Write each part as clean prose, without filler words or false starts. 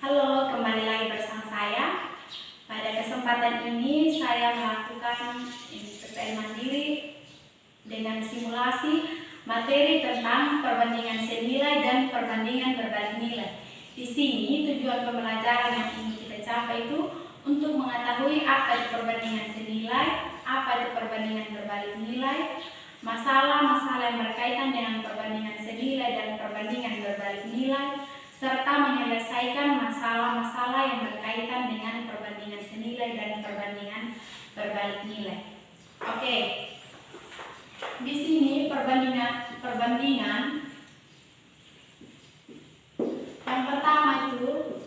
Halo, kembali lagi bersama saya. Pada kesempatan ini saya melakukan PPL Mandiri dengan simulasi materi tentang perbandingan senilai dan perbandingan berbalik nilai. Di sini tujuan pembelajaran yang ingin kita capai itu untuk mengetahui apa itu perbandingan senilai, apa itu perbandingan berbalik nilai, masalah-masalah yang berkaitan dengan perbandingan senilai dan perbandingan berbalik nilai, serta menyelesaikan masalah-masalah yang berkaitan dengan perbandingan senilai dan perbandingan berbalik nilai. Oke, di sini perbandingan yang pertama itu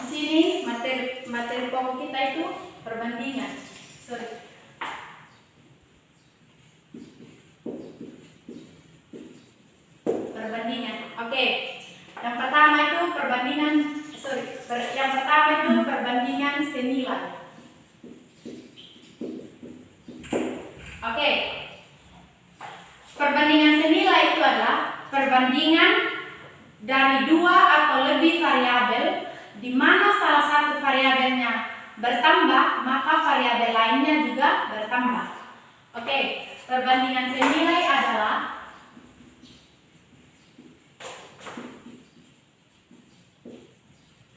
di sini materi pokok kita itu perbandingan. Perbandingan. Oke. Yang pertama itu perbandingan senilai. Oke. Perbandingan senilai itu adalah perbandingan dari dua atau lebih variabel di mana salah satu variabelnya bertambah, maka variabel lainnya juga bertambah. Oke, perbandingan senilai adalah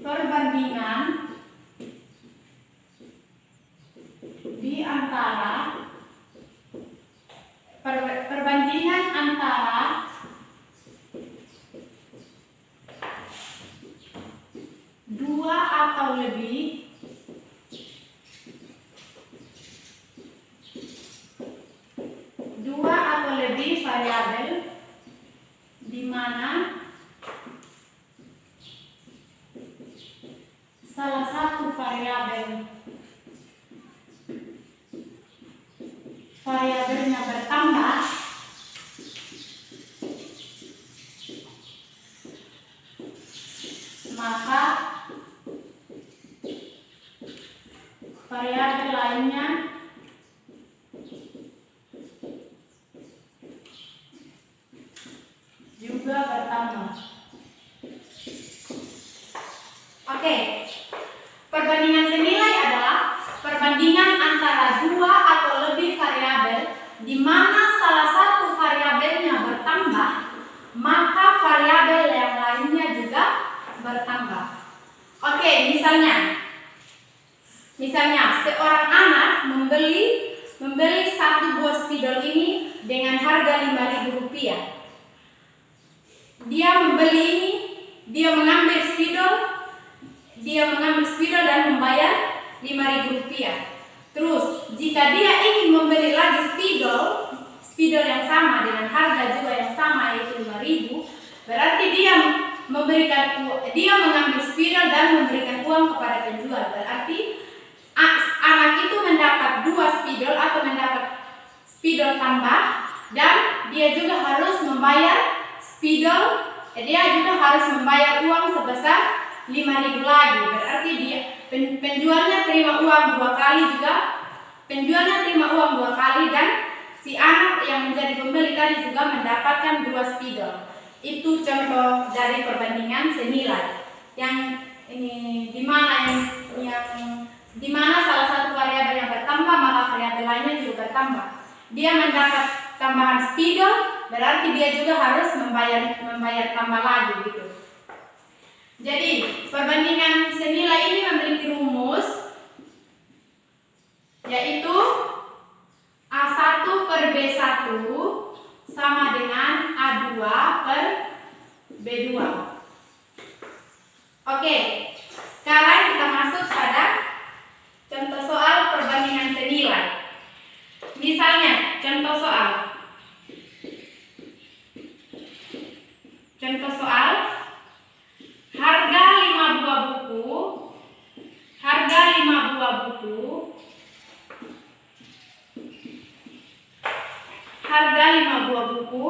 perbandingan antara dua atau lebih variabel di mana salah satu variabelnya bertambah, maka variabel lainnya juga bertambah. Oke, perbandingan senilai adalah perbandingan antara dua atau lebih variabel di mana salah satu variabelnya bertambah, maka variabel yang lainnya juga bertambah. Oke, misalnya seorang anak membeli satu buah spidol ini dengan harga Rp5.000. Dia mengambil spidol dan membayar Rp5.000. Terus jika dia ingin membeli lagi spidol yang sama dengan harga juga yang sama yaitu Rp5.000, berarti dia mengambil spidol dan memberikan uang kepada penjual. Berarti anak itu mendapat dua spidol atau mendapat spidol tambah, dan dia juga harus membayar uang sebesar Rp5.000 lagi. Berarti penjualnya terima uang dua kali dan si anak yang menjadi pembeli tadi juga mendapatkan dua spidol. Itu contoh dari perbandingan senilai. Yang ini di mana salah satu variabel yang bertambah, maka variabel lainnya juga bertambah. Dia mendapat tambahan spidol, berarti dia juga harus membayar tambah lagi gitu. Jadi perbandingan senilai ini memiliki rumus, yaitu A1 per B1 sama dengan A2 per B2. Oke, sekarang kita masuk pada contoh soal perbandingan senilai. Misalnya, contoh soal harga 5 buah buku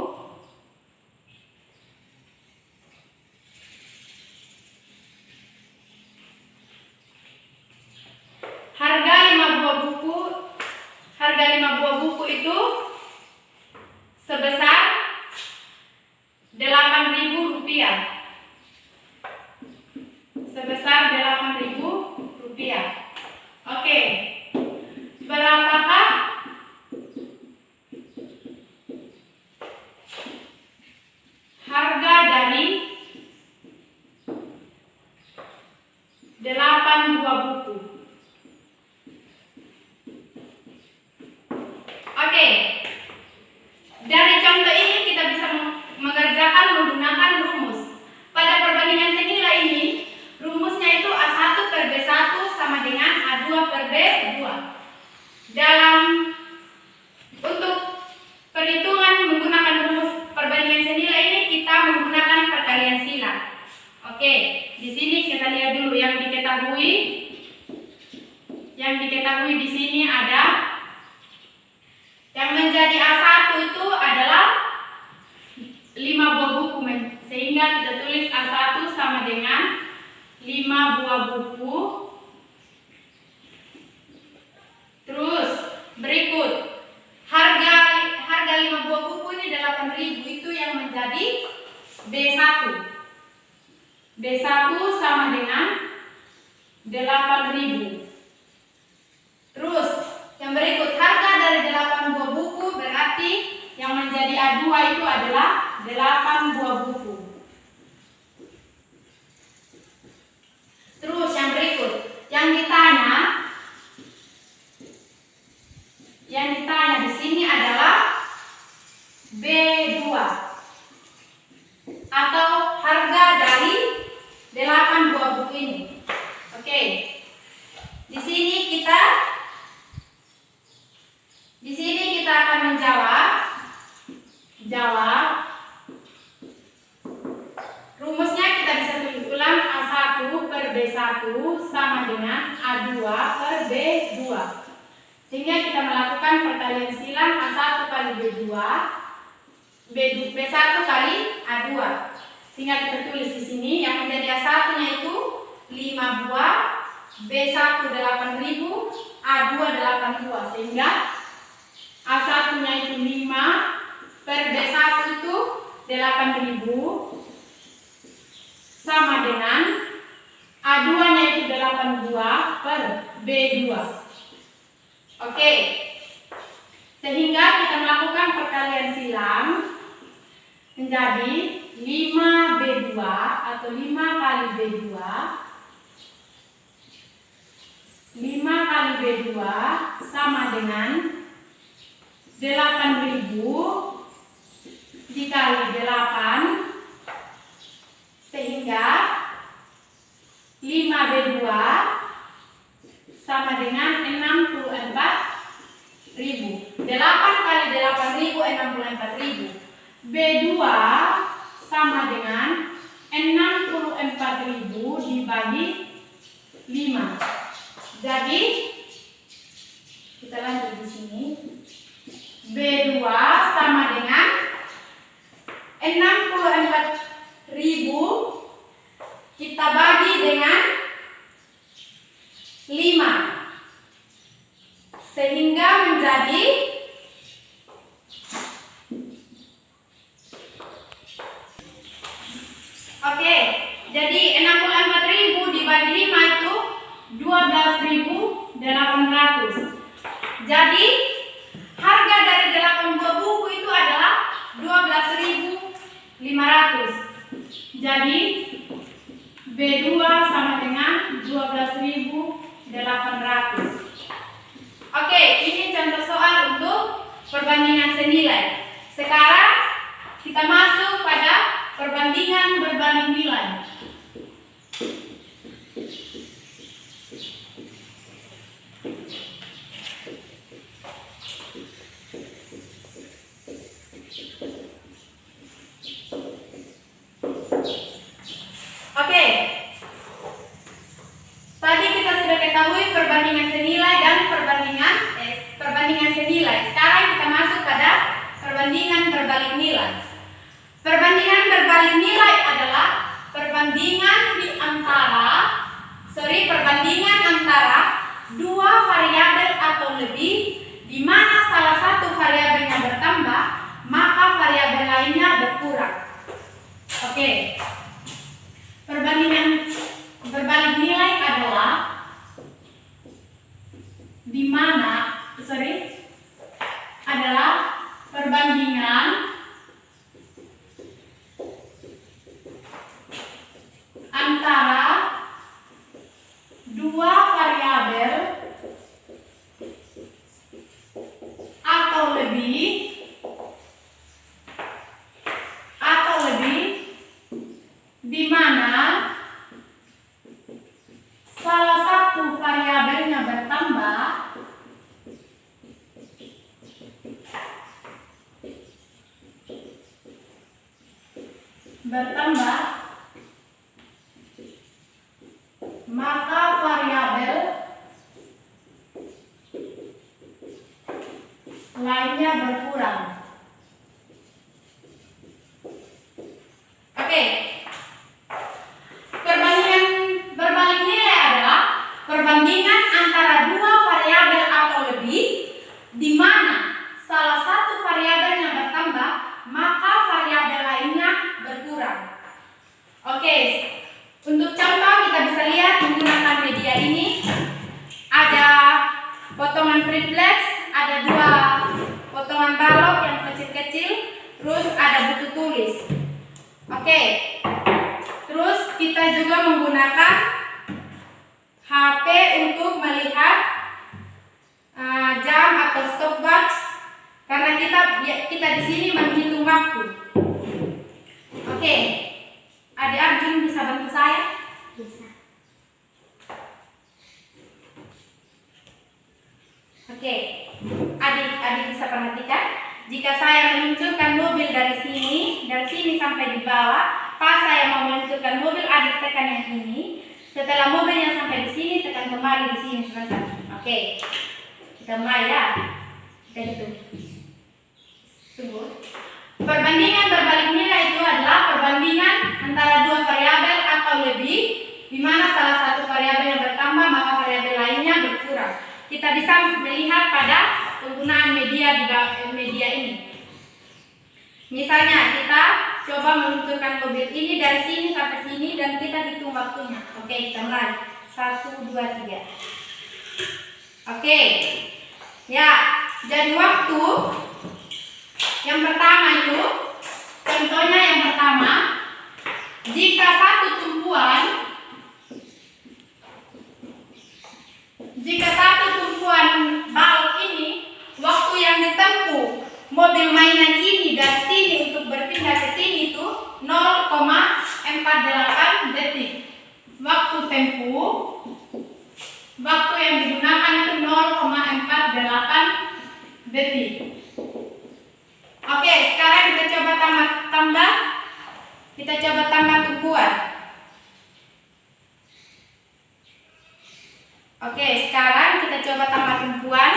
rupiah. Oke. Berapakah harga dari 8 buah buku? Oke. Dari contoh ini kita bisa mengerjakan menggunakan rumus. Pada perbandingan senilai ini, rumusnya itu A1 per B1 sama dengan A2 per B2. Untuk perhitungan menggunakan rumus perbandingan senilai ini, kita menggunakan perkalian silang. Oke, di sini kita lihat dulu yang diketahui. Yang diketahui di sini ada yang menjadi A1 itu adalah 5 buah buku, sehingga kita tulis A1 sama dengan 5 buah buku. Terus berikut harga 5 buah buku ini 8.000, itu yang menjadi B1. B1 sama dengan 8.000. Terus yang berikut harga dari 8 buah buku, berarti yang menjadi A2 itu adalah 8 buah buku. Terus yang berikut yang ditanya di sini adalah B2 atau harga dari 8 buah buku ini. Oke. Di sini kita akan menjawab rumusnya. Kita bisa tulis ulang A1 per B1 sama dengan A2 per B2. Sehingga kita melakukan perkalian silang A1 kali B2, B1 kali A2. Sehingga kita tulis di sini yang menjadi A1-nya itu 5 buah, B1 8.000, A2 8 buah. Sehingga A1-nya itu 5 per B1 itu 8.000 sama dengan A2-nya itu 8 buah per B2. Oke. Sehingga kita melakukan perkalian silang menjadi 5B2 atau 5 kali B2. 5 kali B2 sama dengan 8.000 dikali 8, sehingga 5B2 sama dengan 64.000. 8 kali 8.000 64.000. B2 sama dengan 64.000 dibagi 5. Jadi kita lanjut di sini. B2 sama dengan 64.000 kita bagi dengan 5, sehingga menjadi jadi 64.000 dibagi 5 itu 12.800. Jadi harga dari 8 buah buku itu adalah 12.500. Jadi B2 sama dengan 12.800. Oke, ini contoh soal untuk perbandingan senilai. Sekarang kita masuk pada perbandingan berbanding nilai. Oke. Tadi kita sudah ketahui perbandingan senilai dan perbandingan senilai. Sekarang kita masuk pada perbandingan berbalik nilai. Perbandingan berbalik nilai adalah perbandingan antara dua variabel atau lebih, di mana salah satu variabelnya bertambah, maka variabel lainnya berkurang. Oke. Perbandingan berbalik nilai adalah dua variabel atau lebih di mana salah satu variabelnya bertambah maka variabel lainnya berkurang. Oke. Perbandingan berbalik nilai adalah perbandingan antara dua variabel atau lebih di mana salah satu variabelnya bertambah maka variabel lainnya berkurang. Oke. Untuk contoh kita bisa lihat menggunakan media ini ada potongan triplex, ada dua potongan balok yang kecil-kecil, terus ada buku tulis. Oke. Terus kita juga menggunakan HP untuk melihat jam atau stopwatch karena kita di sini menghitung waktu. Oke. Adik Arjun bisa bantu saya? Bisa. Oke. Adik bisa perhatikan. Jika saya meluncurkan mobil dari sini sampai di bawah, pas saya mau meluncurkan mobil, adik tekan yang ini. Setelah mobilnya sampai di sini, tekan kembali di sini sebentar. Oke. Kita mulai ya. Kita hitung. Tunggu. Perbandingan berbalik nilai itu adalah perbandingan antara dua variabel atau lebih, di mana salah satu variabel yang bertambah maka variabel lainnya berkurang. Kita bisa melihat pada penggunaan media ini. Misalnya kita coba meluncurkan mobil ini dari sini sampai sini dan kita hitung waktunya. Oke, kita mulai. 1, 2, 3. Oke. Ya, jadi waktu yang pertama itu, contohnya yang pertama, jika satu tumpuan balok ini, waktu yang ditempuh mobil mainan ini dari sini untuk berpindah ke sini itu 0,48 detik. Waktu yang digunakan itu 0,48 detik. Oke, sekarang kita coba tambah. Kita coba tambah tumpuan. Oke, sekarang kita coba tambah tumpuan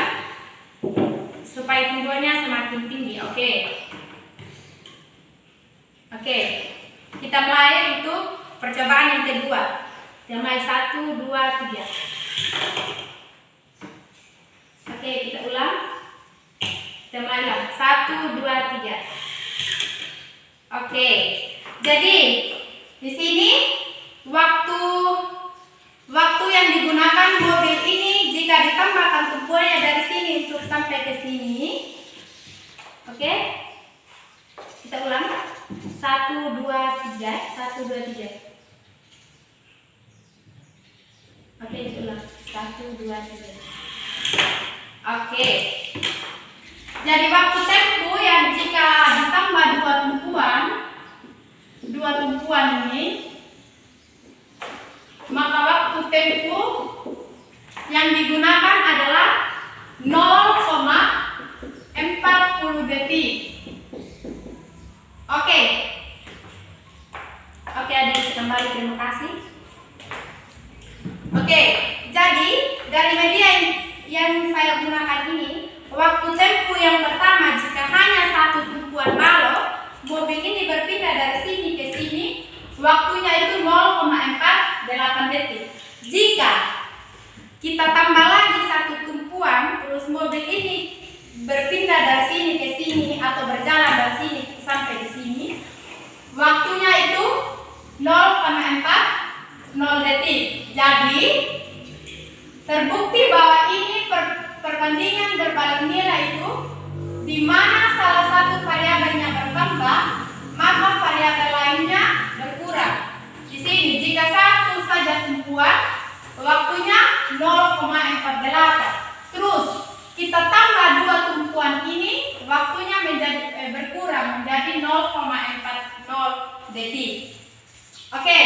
supaya tumpuannya semakin tinggi. Oke. Kita mulai untuk percobaan yang kedua. Kita mulai 1, 2, 3. Oke, kita ulang. Kita mulai lagi. 1, 2, 3. Oke. Jadi di sini waktu yang digunakan mobil ini jika ditambahkan tumpuannya dari sini untuk sampai ke sini. Oke. Kita ulang. 1, 2, 3. 1, 2, 3. Oke, kita ulang. 1, 2, 3. Oke. Jadi waktu tempo yang jika ditambah dua tumpuan ini, maka waktu tempo yang digunakan adalah 0,40 detik. Oke, adik kembali, terima kasih. Oke, jadi dari media yang saya gunakan ini, waktu tempuh yang pertama jika hanya satu tumpuan balok, mobil ini berpindah dari sini ke sini, waktunya itu 0,48 detik. Jika kita tambah lagi satu tumpuan, terus mobil ini berpindah dari sini ke sini atau berjalan dari sini sampai di sini, waktunya itu 0,40 detik. Jadi terbukti bahwa ini perbandingan berbalik nilai itu di mana salah satu variabelnya bertambah, maka variabel lainnya berkurang. Di sini jika satu saja tumpuan, waktunya 0,48. Terus kita tambah dua tumpuan ini, waktunya menjadi berkurang menjadi 0,40 detik. Oke.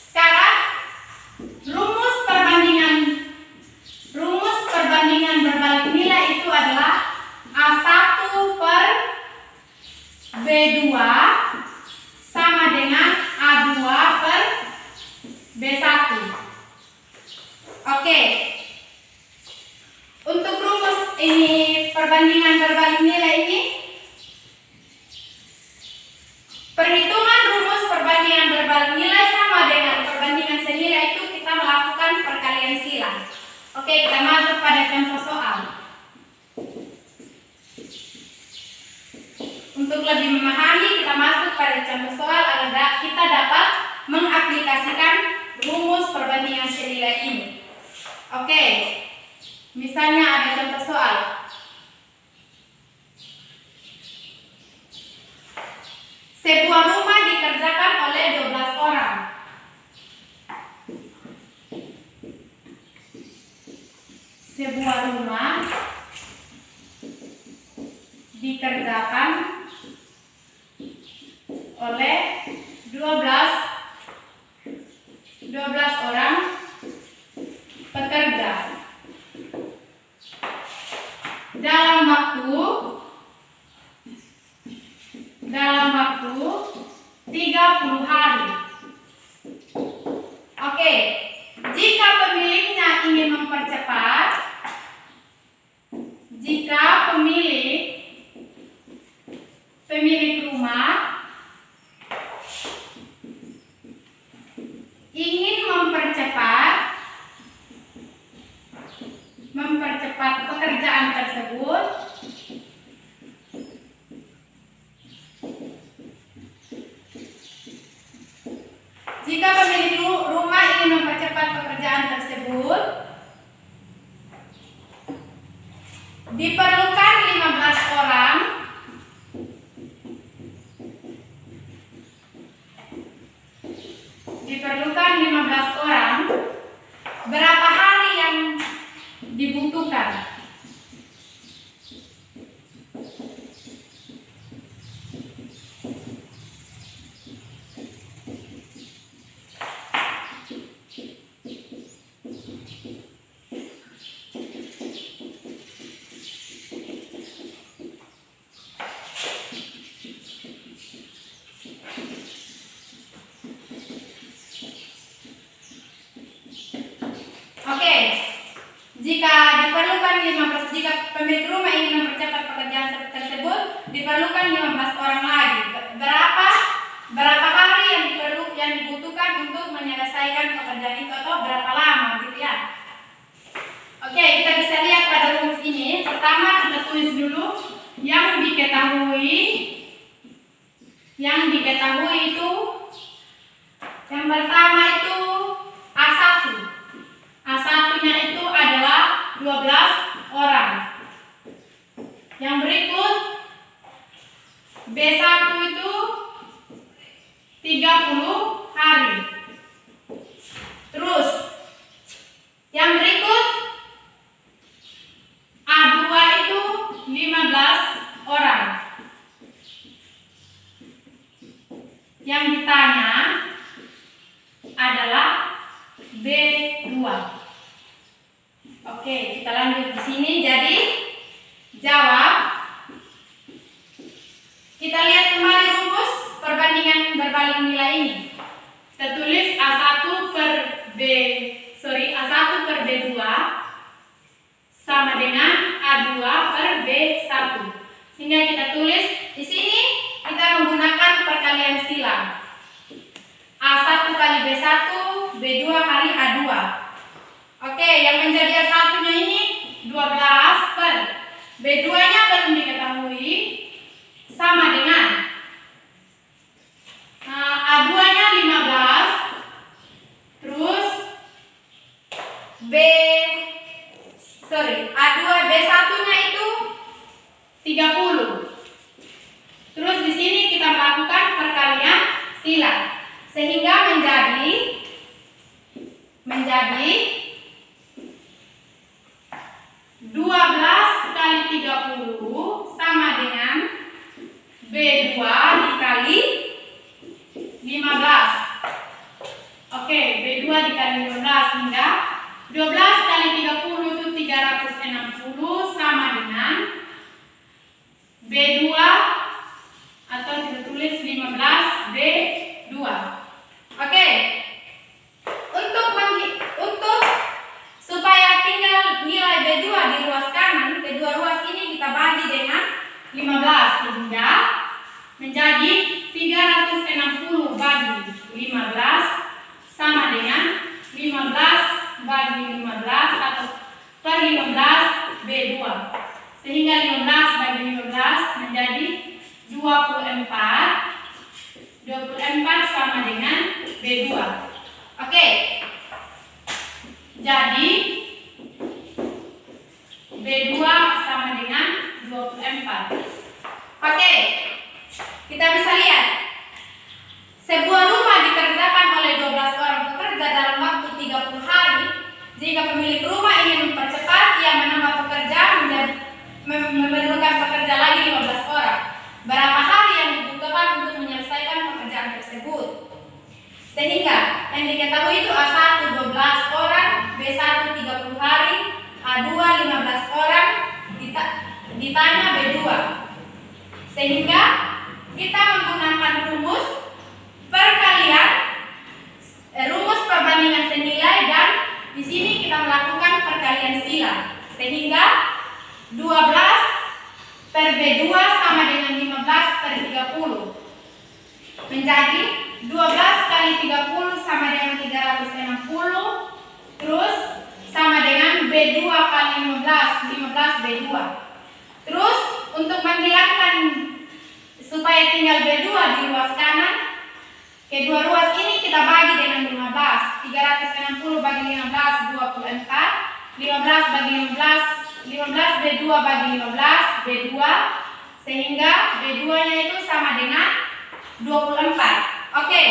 Sekarang rumus perbandingan berbalik nilai itu adalah A1 per B2 sama dengan A2 per B1. Oke. Untuk rumus ini perbandingan berbalik nilai ini, perhitungan rumus perbandingan berbalik nilai sama dengan perbandingan senilai itu kita melakukan perkalian silang. Oke, kita masuk pada contoh soal. Untuk lebih memahami, kita masuk pada contoh soal agar kita dapat mengaplikasikan rumus perbandingan senilai ini. Oke, misalnya ada contoh soal. Sebuah rumah dikerjakan oleh 12 orang. Sebuah rumah dikerjakan oleh 12 orang pekerja dalam waktu 30 hari. Oke, jika pemiliknya ingin mempercepat, pemilik rumah ingin mempercepat pekerjaan tersebut, jika pemilik rumah ingin mempercepat pekerjaan tersebut, diperlukan 15 orang berapa hari yang dibutuhkan? Jika pemilik rumah ingin mempercepat pekerjaan tersebut, diperlukan 15 orang lagi. Berapa hari yang dibutuhkan untuk menyelesaikan pekerjaan itu, atau berapa lama gitu ya. Oke, kita bisa lihat pada rumus ini. Pertama kita tulis dulu yang diketahui itu, yang pertama itu A1. A1-nya itu adalah 12 orang. Yang berikut B1 itu 30 hari. Terus yang berikut A2 itu 15 orang. Yang ditanya adalah B2. Oke, kita lanjut di sini. Jadi jawab. Kita lihat kembali rumus perbandingan berbalik nilai ini. Kita tulis A1 per B2 sama dengan A2 per B1. Sehingga kita tulis di sini kita menggunakan perkalian silang. A1 kali B1, B2 kali A2. Oke, yang menjadi A1-nya ini 12 per B2-nya belum diketahui, sama dengan A2-nya 15, terus A2 B1-nya itu 30. Terus di sini kita melakukan perkalian silang sehingga menjadi menjadi 12 kali 30 sama dengan B2 dikali 15. Oke, B2 dikali 15 hingga 12 kali 30 itu 360 sama dengan B2 atau kita tulis 15 B2. Oke. Untuk supaya tinggal nilai B2 di ruas kanan, kedua ruas ini kita bagi dengan 15 sehingga menjadi 360 bagi 15 sama dengan 15 bagi 15 atau per 15 B2. Sehingga 15 bagi 15 menjadi 24 sama dengan B2. Oke. Jadi B2 sama dengan 24. Oke. Kita bisa lihat. Sebuah rumah dikerjakan oleh 12 orang pekerja dalam waktu 30 hari. Jika pemilik rumah ingin mempercepat, ia menambah pekerja memerlukan pekerja lagi 15 orang. Berapa hari yang dibutuhkan untuk menyelesaikan pekerjaan tersebut? Sehingga yang diketahui itu A1 12 orang, B1 30 hari, A2 15 orang, ditanya B2. Sehingga kita menggunakan rumus perkalian, rumus perbandingan senilai, dan di sini kita melakukan perkalian sila. Sehingga 12 per B2 sama dengan 15 per 30. Menjadi 12 kali 30 sama dengan 360. Terus sama dengan B2 kali 15 B2. Terus untuk menghilangkan supaya tinggal B2 di ruas kanan, kedua ruas ini kita bagi dengan 15. 360 bagi 15 24. 15 bagi 15 B2 bagi 15 B2. Sehingga B2 nya itu sama dengan 24. Oke.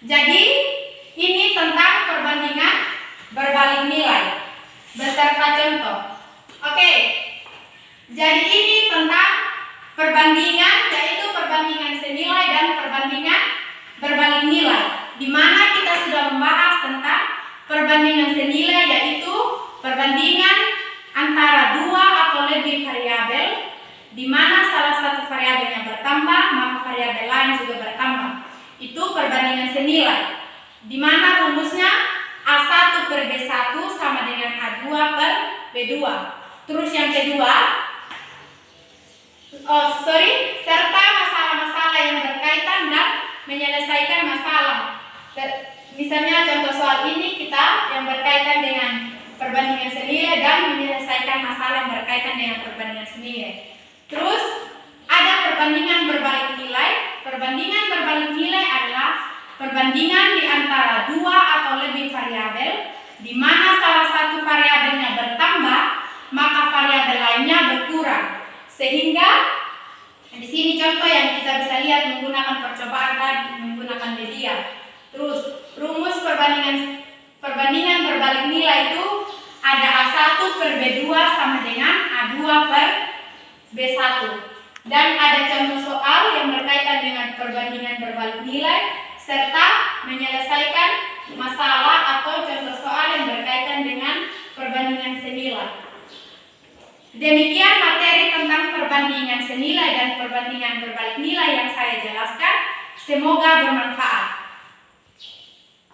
Jadi ini tentang perbandingan berbalik nilai beserta contoh. Oke. Jadi ini tentang perbandingan, yaitu perbandingan senilai dan perbandingan berbalik nilai, di mana kita sudah membahas tentang perbandingan senilai, yaitu perbandingan antara dua atau lebih variabel, di mana salah satu variabelnya bertambah maka variabel lain juga bertambah. Itu perbandingan senilai, di mana rumusnya A1 per B1 sama dengan A2 per B2. Terus yang kedua, serta masalah-masalah yang berkaitan dan menyelesaikan masalah. Misalnya contoh soal ini kita yang berkaitan dengan perbandingan senilai dan menyelesaikan masalah yang berkaitan dengan perbandingan senilai. Terus ada perbandingan berbalik nilai. Perbandingan berbalik nilai adalah perbandingan di antara dua atau lebih variabel, di mana salah satu variabelnya bertambah maka variabel lainnya berkurang. Sehingga di sini contoh yang kita bisa lihat menggunakan percobaan tadi, menggunakan media. Terus rumus perbandingan berbalik nilai itu ada A1 per B2 sama dengan A2 per B1. Dan ada contoh soal yang berkaitan dengan perbandingan berbalik nilai serta menyelesaikan masalah atau contoh soal yang berkaitan dengan perbandingan senilai. Demikian materi tentang perbandingan senilai dan perbandingan berbalik nilai yang saya jelaskan. Semoga bermanfaat.